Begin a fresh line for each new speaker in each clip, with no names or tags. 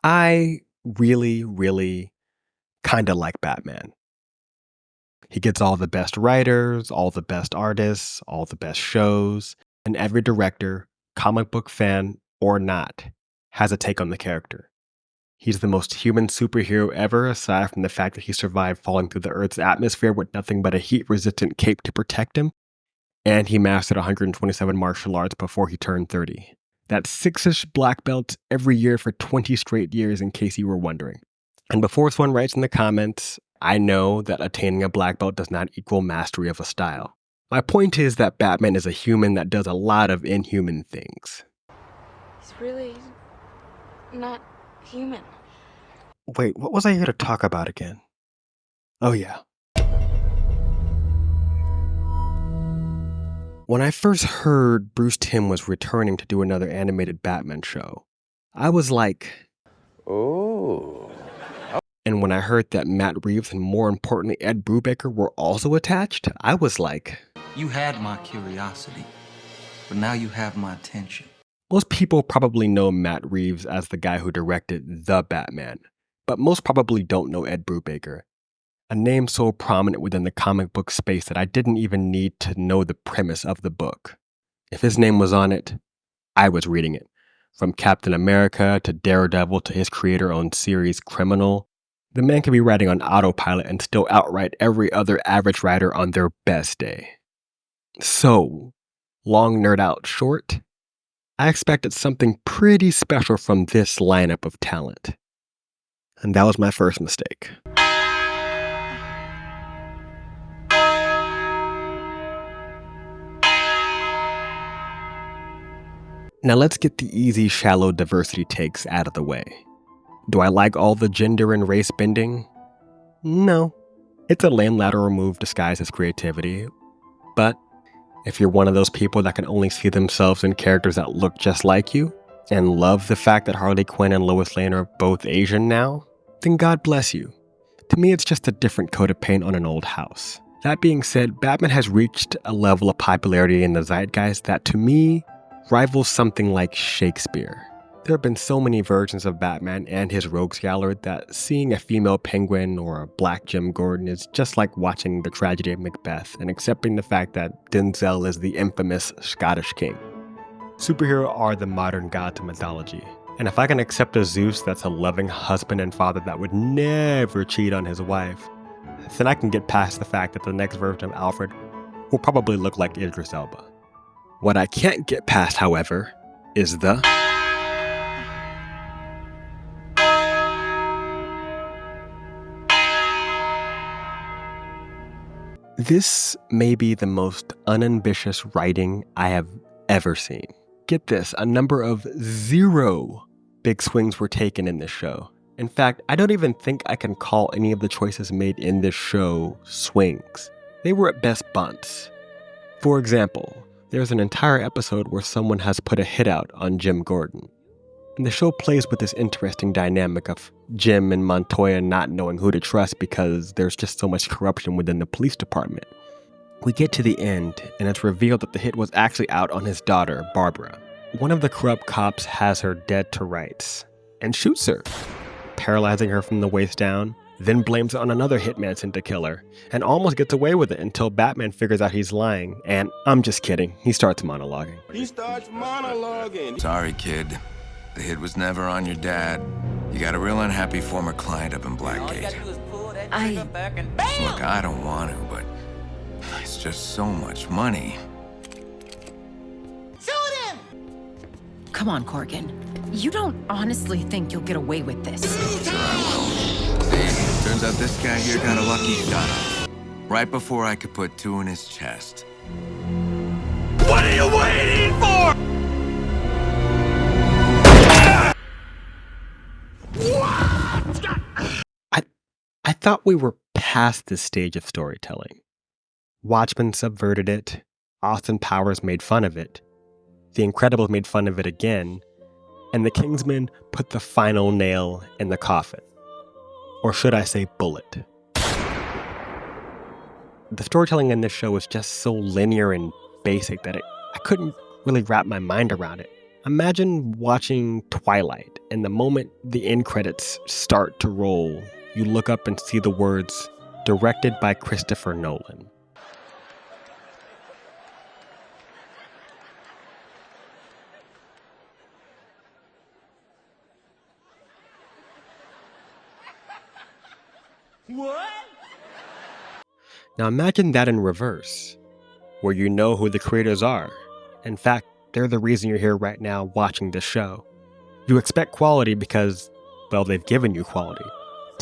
I really kind of like Batman. He gets all the best writers, all the best artists, all the best shows, and every director, comic book fan or not, has a take on the character. He's the most human superhero ever, aside from the fact that he survived falling through the Earth's atmosphere with nothing but a heat-resistant cape to protect him, and he mastered 127 martial arts before he turned 30. That's 6-ish black belts every year for 20 straight years, in case you were wondering. And before someone writes in the comments, I know that attaining a black belt does not equal mastery of a style. My point is that Batman is a human that does a lot of inhuman things.
He's really not human.
Wait, what was I here to talk about again? Oh yeah. When I first heard Bruce Timm was returning to do another animated Batman show, I was like,
Oh.
and when I heard that Matt Reeves and more importantly Ed Brubaker were also attached, I was like,
You had my curiosity, but now you have my attention.
most people probably know Matt Reeves as the guy who directed The Batman, but most probably don't know Ed Brubaker, a name so prominent within the comic book space that I didn't even need to know the premise of the book. If his name was on it, I was reading it. From Captain America to Daredevil to his creator-owned series Criminal, the man could be writing on autopilot and still outright every other average writer on their best day. So, long nerd out short, I expected something pretty special from this lineup of talent. And that was my first mistake. Now let's get the easy, shallow diversity takes out of the way. Do I like all the gender and race bending? No. It's a lame lateral move disguised as creativity. But if you're one of those people that can only see themselves in characters that look just like you, and love the fact that Harley Quinn and Lois Lane are both Asian now, then God bless you. To me, it's just a different coat of paint on an old house. That being said, Batman has reached a level of popularity in the zeitgeist that, to me, rivals something like Shakespeare. There have been so many versions of Batman and his rogues gallery that seeing a female penguin or a black Jim Gordon is just like watching the tragedy of Macbeth and accepting the fact that Denzel is the infamous Scottish king. Superheroes are the modern gods of mythology, and if I can accept a Zeus that's a loving husband and father that would never cheat on his wife, then I can get past the fact that the next version of Alfred will probably look like Idris Elba. What I can't get past, however, is the This may be the most unambitious writing I have ever seen. Get this, a number of 0 big swings were taken in this show. In fact, I don't even think I can call any of the choices made in this show swings. They were at best bunts. For example, there's an entire episode where someone has put a hit out on Jim Gordon. And the show plays with this interesting dynamic of Jim and Montoya not knowing who to trust because there's just so much corruption within the police department. We get to the end, and it's revealed that the hit was actually out on his daughter, Barbara. One of the corrupt cops has her dead to rights, and shoots her, paralyzing her from the waist down, then blames it on another hitman sent to kill her, and almost gets away with it until Batman figures out he's lying, and I'm just kidding, he starts monologuing.
He starts monologuing.
Sorry, kid. The hit was never on your dad. You got a real unhappy former client up in Blackgate. Look, I don't want to, but it's just so much money.
Come on, Corgan. You don't honestly think you'll get away with this?
Sure I will. See, turns out this guy here got a lucky shot. Right before I could put 2 in his chest.
What are you waiting for?
I thought we were past this stage of storytelling. Watchmen subverted it, Austin Powers made fun of it, The Incredibles made fun of it again, and the Kingsmen put the final nail in the coffin. Or should I say bullet. The storytelling in this show is just so linear and basic that I couldn't really wrap my mind around it. Imagine watching Twilight, and the moment the end credits start to roll, you look up and see the words, directed by Christopher Nolan.
What?
Now imagine that in reverse, where you know who the creators are. In fact, they're the reason you're here right now watching this show. You expect quality because, well, they've given you quality.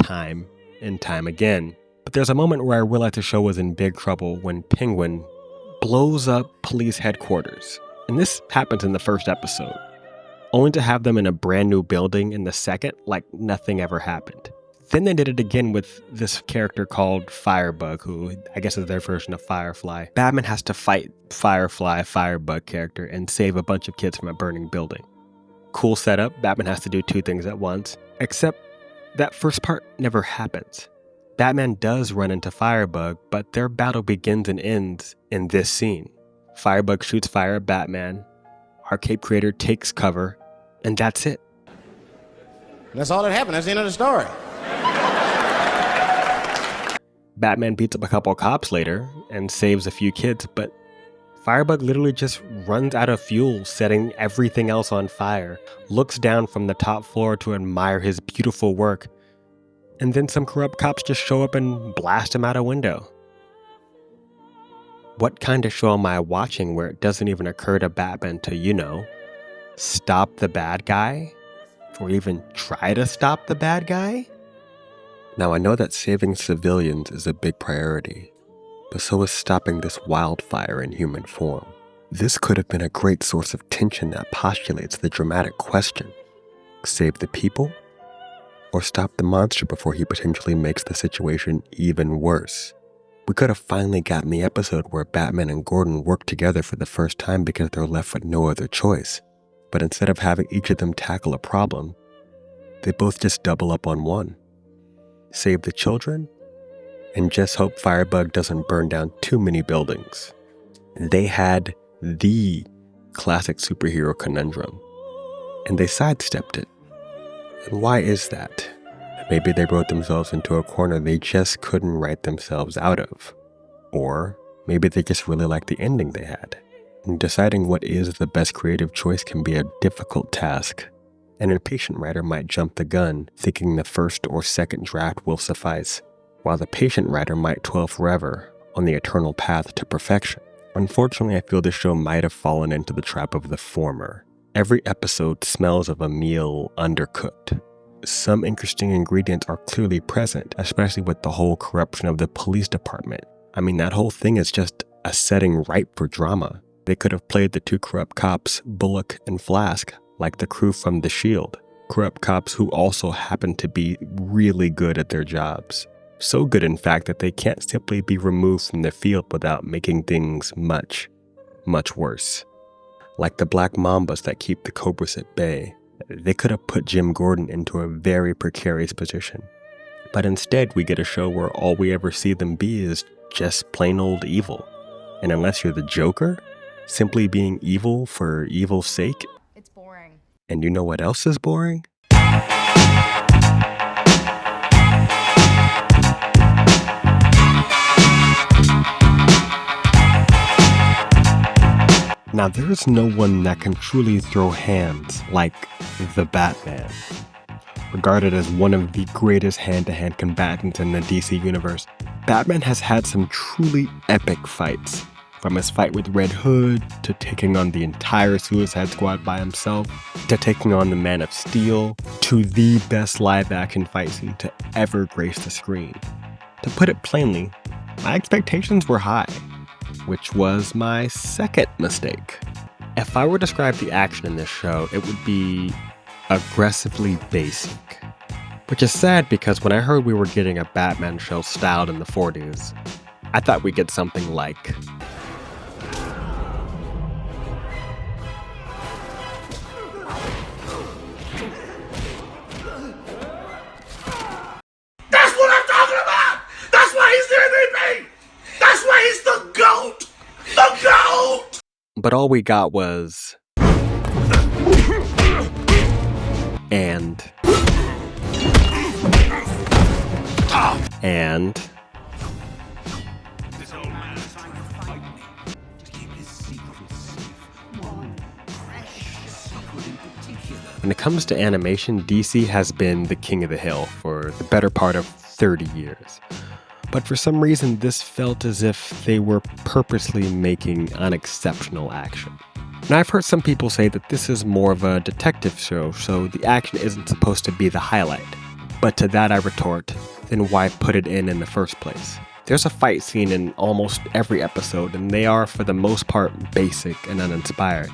Time and time again. But there's a moment where I realized the show was in big trouble when Penguin blows up police headquarters. And this happens in the first episode, only to have them in a brand new building in the second, like nothing ever happened. Then they did it again with this character called Firebug, who I guess is their version of Firefly. Batman has to fight Firefly, Firebug character, and save a bunch of kids from a burning building. Cool setup, Batman has to do two things at once, except that first part never happens. Batman does run into Firebug, but their battle begins and ends in this scene. Firebug shoots fire at Batman, our Cape Creator takes cover, and that's it.
That's all that happened. That's the end of the story.
Batman beats up a couple of cops later and saves a few kids, but Firebug literally just runs out of fuel, setting everything else on fire, looks down from the top floor to admire his beautiful work, and then some corrupt cops just show up and blast him out a window. What kind of show am I watching where it doesn't even occur to Batman to, stop the bad guy? Or even try to stop the bad guy? Now, I know that saving civilians is a big priority, but so is stopping this wildfire in human form. This could have been a great source of tension that postulates the dramatic question: save the people, or stop the monster before he potentially makes the situation even worse? We could have finally gotten the episode where Batman and Gordon work together for the first time because they're left with no other choice. But instead of having each of them tackle a problem, they both just double up on one. Save the children, and just hope Firebug doesn't burn down too many buildings. They had the classic superhero conundrum, and they sidestepped it. And why is that? Maybe they wrote themselves into a corner they just couldn't write themselves out of. Or maybe they just really liked the ending they had. And deciding what is the best creative choice can be a difficult task. An impatient writer might jump the gun, thinking the first or second draft will suffice, while the patient writer might toil forever on the eternal path to perfection. Unfortunately, I feel this show might have fallen into the trap of the former. Every episode smells of a meal undercooked. Some interesting ingredients are clearly present, especially with the whole corruption of the police department. I mean, that whole thing is just a setting ripe for drama. They could have played the two corrupt cops, Bullock and Flask, like the crew from The Shield. Corrupt cops who also happen to be really good at their jobs. So good, in fact, that they can't simply be removed from the field without making things much, much worse. Like the Black Mambas that keep the Cobras at bay. They could have put Jim Gordon into a very precarious position. But instead, we get a show where all we ever see them be is just plain old evil. And unless you're the Joker, simply being evil for evil's sake.
It's boring.
And you know what else is boring? Now, there's no one that can truly throw hands like the Batman. Regarded as one of the greatest hand-to-hand combatants in the DC universe, Batman has had some truly epic fights. From his fight with Red Hood, to taking on the entire Suicide Squad by himself, to taking on the Man of Steel, to the best live-action fight scene to ever grace the screen. To put it plainly, my expectations were high, which was my second mistake. If I were to describe the action in this show, it would be aggressively basic. Which is sad because when I heard we were getting a Batman show styled in the 40s, I thought we'd get something like
That's what I'm talking about! That's why he's the MVP! That's why he's the GOAT! The GOAT!
But all we got was And when it comes to animation, DC has been the king of the hill for the better part of 30 years. But for some reason, this felt as if they were purposely making unexceptional action. Now, I've heard some people say that this is more of a detective show, so the action isn't supposed to be the highlight. But to that I retort, then why put it in the first place? There's a fight scene in almost every episode, and they are for the most part basic and uninspired.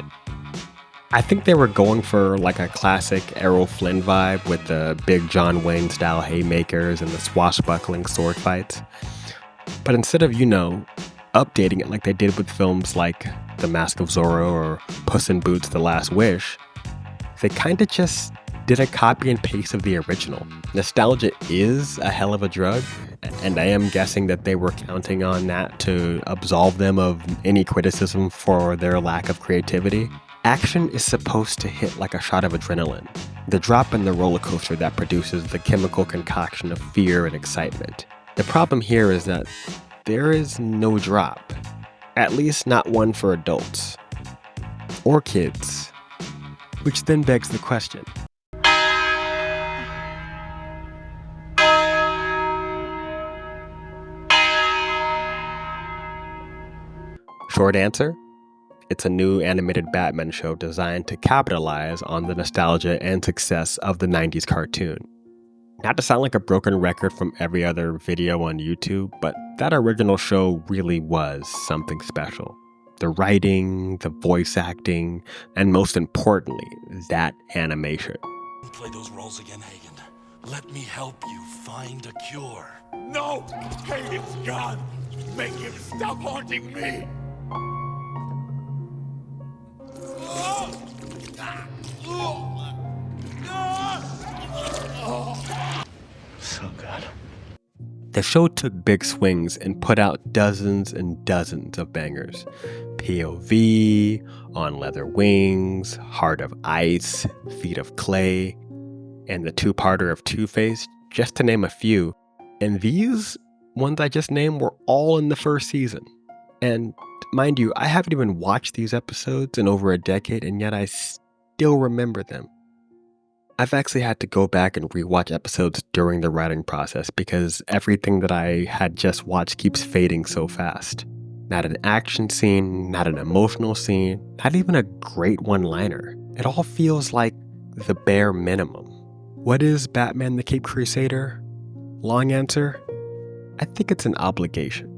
I think they were going for like a classic Errol Flynn vibe with the big John Wayne style haymakers and the swashbuckling sword fights. But instead of, updating it like they did with films like The Mask of Zorro or Puss in Boots: The Last Wish, they kinda just did a copy and paste of the original. Nostalgia is a hell of a drug, and I am guessing that they were counting on that to absolve them of any criticism for their lack of creativity. Action is supposed to hit like a shot of adrenaline, the drop in the roller coaster that produces the chemical concoction of fear and excitement. The problem here is that there is no drop, at least not one for adults or kids, which then begs the question. Short answer? It's a new animated Batman show designed to capitalize on the nostalgia and success of the 90s cartoon. Not to sound like a broken record from every other video on YouTube, but that original show really was something special. The writing, the voice acting, and most importantly, that animation.
Play those roles again, Hagen. Let me help you find a cure. No! Hagen's gone! Make him stop haunting me!
So good. The show took big swings and put out dozens and dozens of bangers. POV, On Leather Wings, Heart of Ice, Feet of Clay, and the two-parter of Two-Face, just to name a few. And these ones I just named were all in the first season. And mind you, I haven't even watched these episodes in over a decade, and yet I still remember them. I've actually had to go back and rewatch episodes during the writing process because everything that I had just watched keeps fading so fast. Not an action scene, not an emotional scene, not even a great one-liner. It all feels like the bare minimum. What is Batman the Caped Crusader? Long answer? I think it's an obligation.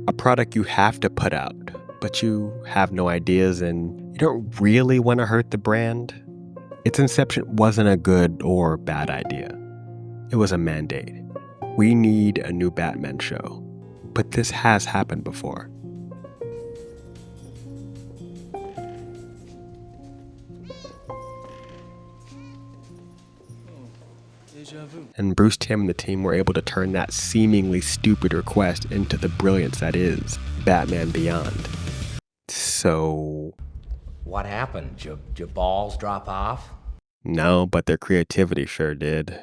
A product you have to put out, but you have no ideas and you don't really want to hurt the brand. Its inception wasn't a good or bad idea. It was a mandate. We need a new Batman show. But this has happened before. And Bruce Timm and the team were able to turn that seemingly stupid request into the brilliance that is Batman Beyond. So...
What happened? Did your balls drop off?
No, but their creativity sure did.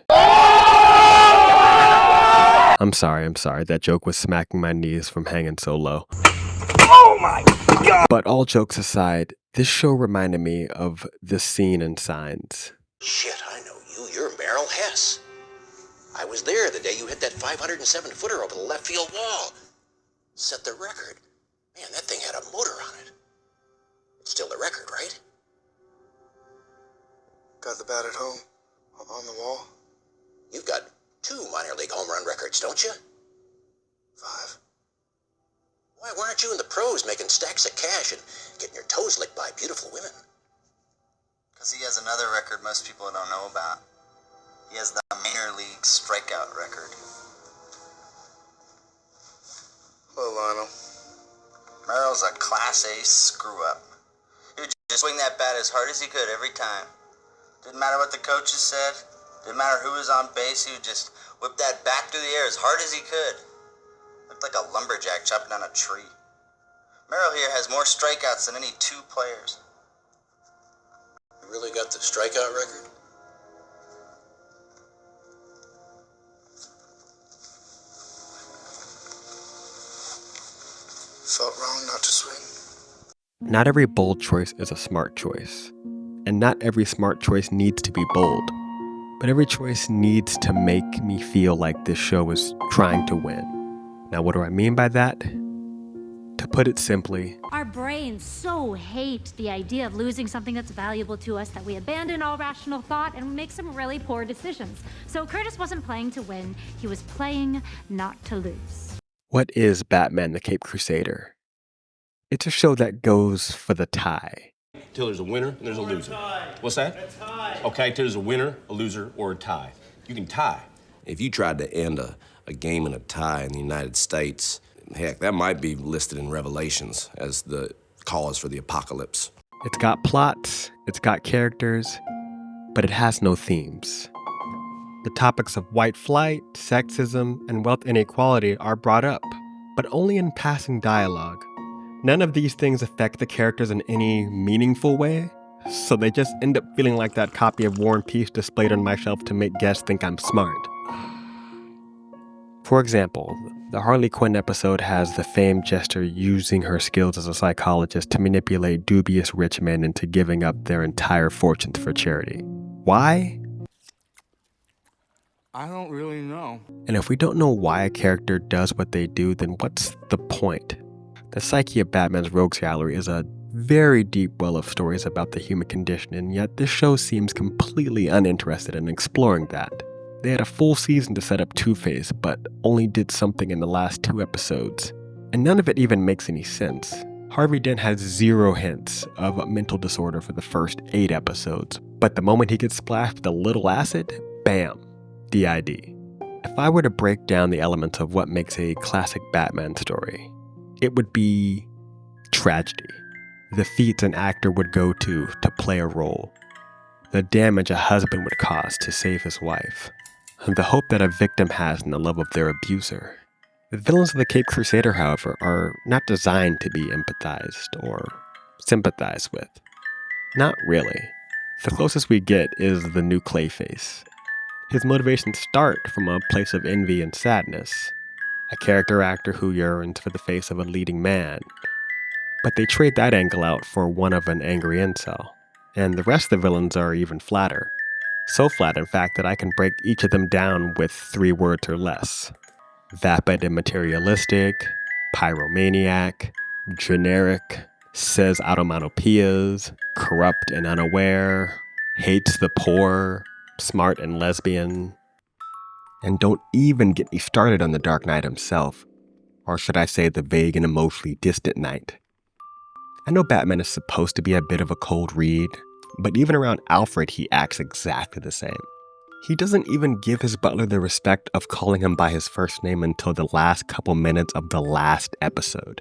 I'm sorry. That joke was smacking my knees from hanging so low.
Oh my God!
But all jokes aside, this show reminded me of the scene in Signs.
Shit, I know you. You're Merrill Hess. I was there the day you hit that 507-footer over the left field wall. Set the record. Man, that thing had a motor on it. It's still the record, right?
Got the bat at home? On the wall?
You've got 2 minor league home run records, don't you?
5.
Why weren't you in the pros making stacks of cash and getting your toes licked by beautiful women?
Because he has another record most people don't know about. He has the minor league strikeout record.
Hello, Lionel.
Merrill's a Class A screw-up. He would just swing that bat as hard as he could every time. Didn't matter what the coaches said. Didn't matter who was on base. He would just whip that bat through the air as hard as he could. Looked like a lumberjack chopping down a tree. Merrill here has more strikeouts than any 2 players.
You really got the strikeout record?
felt wrong not to swing.
Not every bold choice is a smart choice. And not every smart choice needs to be bold. But every choice needs to make me feel like this show is trying to win. Now, what do I mean by that? To put it simply,
our brains so hate the idea of losing something that's valuable to us that we abandon all rational thought and make some really poor decisions. So Curtis wasn't playing to win, he was playing not to lose.
what is Batman the Caped Crusader? It's a show that goes for the tie.
Till there's a winner and there's a loser. What's that? A tie. Okay, till there's a winner, a loser, or a tie. You can tie. If you tried to end a game in a tie in the United States, heck, that might be listed in Revelations as the cause for the apocalypse.
It's got plots, it's got characters, but it has no themes. The topics of white flight, sexism, and wealth inequality are brought up, but only in passing dialogue. None of these things affect the characters in any meaningful way, so they just end up feeling like that copy of War and Peace displayed on my shelf to make guests think I'm smart. For example, the Harley Quinn episode has the famed jester using her skills as a psychologist to manipulate dubious rich men into giving up their entire fortunes for charity. Why?
I don't really know.
And if we don't know why a character does what they do, then what's the point? The psyche of Batman's rogues gallery is a very deep well of stories about the human condition, and yet this show seems completely uninterested in exploring that. They had a full season to set up Two-Face, but only did something in the last 2 episodes. And none of it even makes any sense. Harvey Dent has 0 hints of a mental disorder for the first 8 episodes, but the moment he gets splashed with a little acid, bam, DID. If I were to break down the elements of what makes a classic Batman story, it would be tragedy. The feats an actor would go to play a role. The damage a husband would cause to save his wife. And the hope that a victim has in the love of their abuser. The villains of the Caped Crusader, however, are not designed to be empathized or sympathized with. Not really. The closest we get is the new Clayface. His motivations start from a place of envy and sadness. A character actor who yearns for the face of a leading man. But they trade that angle out for one of an angry incel. And the rest of the villains are even flatter. So flat, in fact, that I can break each of them down with 3 words or less. Vapid and materialistic, pyromaniac, generic, says automatopoeias, corrupt and unaware, hates the poor, smart and lesbian. And don't even get me started on the Dark Knight himself, or should I say the vague and emotionally distant Knight. I know Batman is supposed to be a bit of a cold read, but even around Alfred he acts exactly the same. He doesn't even give his butler the respect of calling him by his first name until the last couple minutes of the last episode.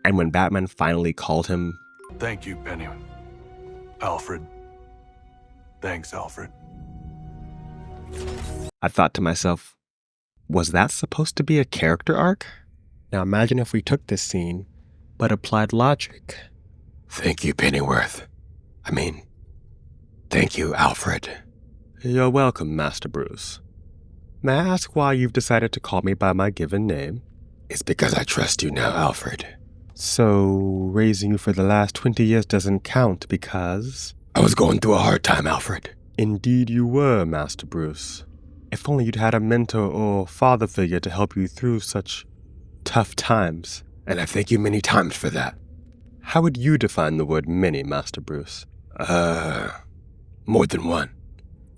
And when Batman finally called him,
Thank you, Penny. Alfred. Thanks, Alfred.
I thought to myself, was that supposed to be a character arc? Now imagine if we took this scene, but applied logic. Thank you, Pennyworth. Thank you, Alfred. You're welcome, Master Bruce. May I ask why you've decided to call me by my given name? It's because I trust you now, Alfred. So, raising you for the last 20 years doesn't count because... I was going through a hard time, Alfred. Indeed you were, Master Bruce. If only you'd had a mentor or father figure to help you through such tough times. And I thank you many times for that. How would you define the word many, Master Bruce? More than one.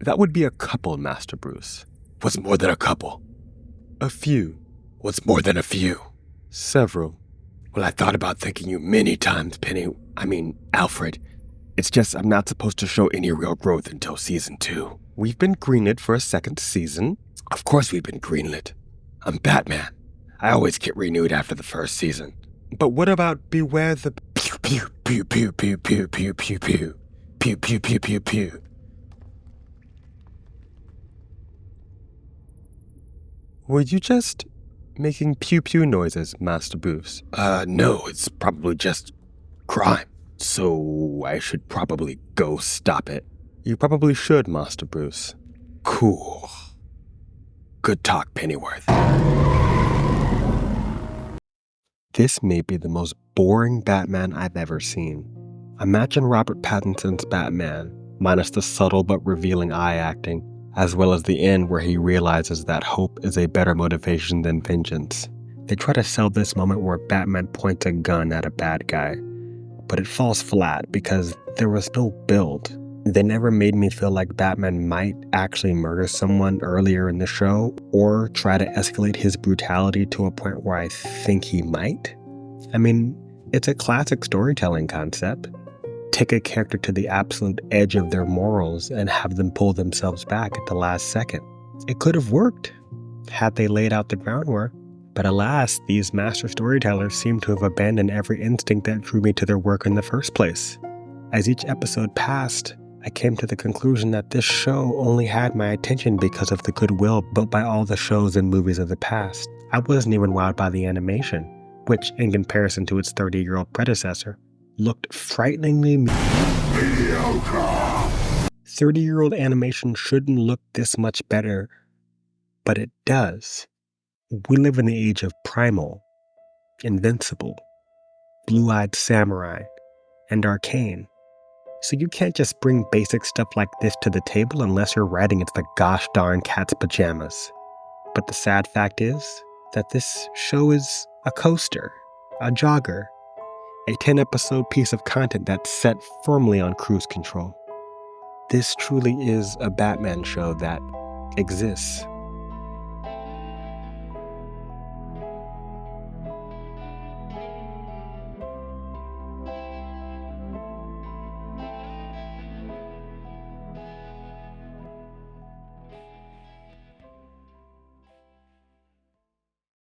That would be a couple, Master Bruce. What's more than a couple? A few. What's more than a few? Several. Well, I thought about thanking you many times, Alfred. It's just I'm not supposed to show any real growth until season 2. We've been greenlit for a second season. Of course we've been greenlit. I'm Batman. I always get renewed after the first season. But what about Beware the... Pew, pew, pew, pew, pew, pew, pew, pew, pew. Pew, pew, pew, pew, pew. Were you just making pew-pew noises, Master Bruce? No, it's probably just crime. So I should probably go stop it. You probably should, Master Bruce. Cool. Good talk, Pennyworth. this may be the most boring Batman I've ever seen. Imagine Robert Pattinson's Batman, minus the subtle but revealing eye acting, as well as the end where he realizes that hope is a better motivation than vengeance. They try to sell this moment where Batman points a gun at a bad guy, but it falls flat because there was no build. They never made me feel like Batman might actually murder someone earlier in the show, or try to escalate his brutality to a point where I think he might. I mean, it's a classic storytelling concept. Take a character to the absolute edge of their morals and have them pull themselves back at the last second. It could have worked had they laid out the groundwork, but alas, these master storytellers seem to have abandoned every instinct that drew me to their work in the first place. As each episode passed, I came to the conclusion that this show only had my attention because of the goodwill built by all the shows and movies of the past. I wasn't even wowed by the animation, which, in comparison to its 30-year-old predecessor, looked frighteningly mediocre. 30-year-old animation shouldn't look this much better, but it does. We live in the age of Primal, Invincible, Blue-Eyed Samurai, and Arcane. So you can't just bring basic stuff like this to the table unless you're writing into the gosh darn cat's pajamas. But the sad fact is that this show is a coaster, a jogger, a 10-episode piece of content that's set firmly on cruise control. This truly is a Batman show that exists.